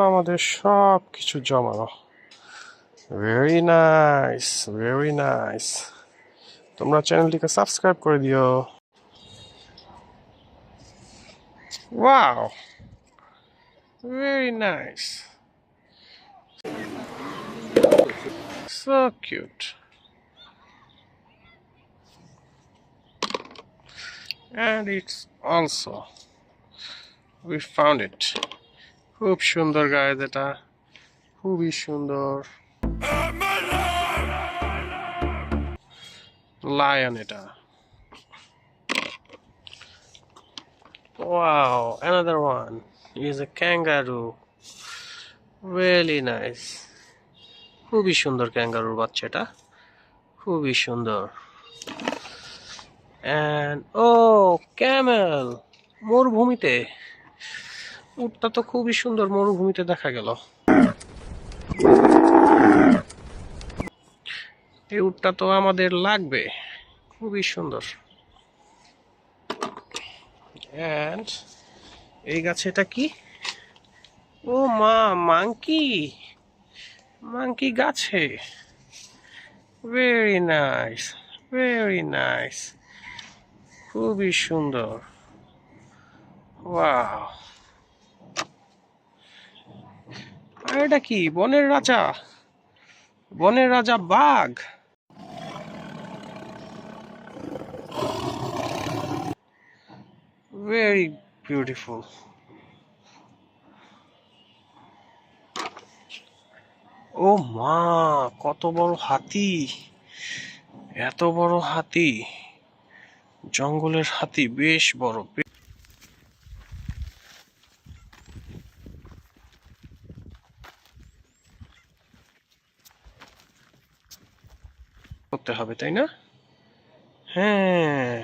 আমাদের সব কিছু জমানো। Very nice, very nice. তোমরা চ্যানেলটিকে সাবস্ক্রাইব করে দিও। Wow, very nice, so cute. And it's also we found it. খুব সুন্দর গাইজ, এটা খুবই সুন্দর। লায়ন এটা। Wow, another one is a kangaroo. Really nice. খুবই সুন্দর ক্যাঙ্গারুর বাচ্চাটা, খুবই সুন্দর। And oh, camel, মরুভূমিতে। উটটা তো খুবই সুন্দর মরুভূমিতে দেখা গেল। এই উটটা তো আমাদের লাগবে, খুবই সুন্দর। And এই গাছে এটা কি? ও মা, মাংকি, মাংকি গাছে। ভেরি নাইস, ভেরি নাইস, খুবই সুন্দর। ওয়াও, আর এটা কি? বনের রাজা, বনের রাজা বাঘ। Very beautiful. ও মা, কত বড় হাতি! এত বড় হাতি, জঙ্গলের হাতি, বেশ বড়। করতে হবে তাই না? হ্যাঁ,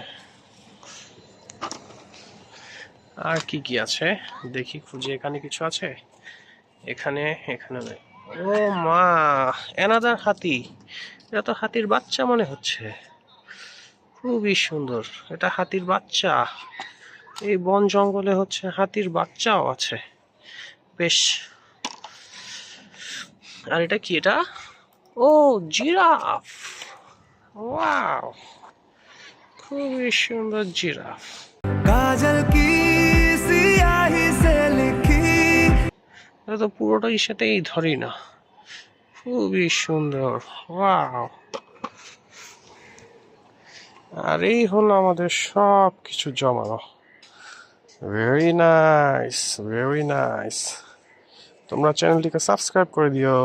আর কি কি আছে দেখি, খুঁজে। এখানে কিছু আছে? এখানে, এখানে নেই। ও মা, অ্যানাদার হাতি। এটা তো হাতির বাচ্চা মনে হচ্ছে, খুবই সুন্দর। এটা হাতির বাচ্চা। এই বন জঙ্গলে হচ্ছে হাতির বাচ্চাও আছে, বেশ। আর এটা কি? এটা ও জিরাফ। ওয়াও, খুবই সুন্দর জিরাফ। কাজল কি সিয়াহি সে লিখি, এটা তো পুরোটাই সাথেই ধরি না, খুবই সুন্দর। ওয়াও, আর এই হলো আমাদের সব কিছু জমানো। Very nice, very nice. তোমরা চ্যানেলটিকে সাবস্ক্রাইব করে দিও।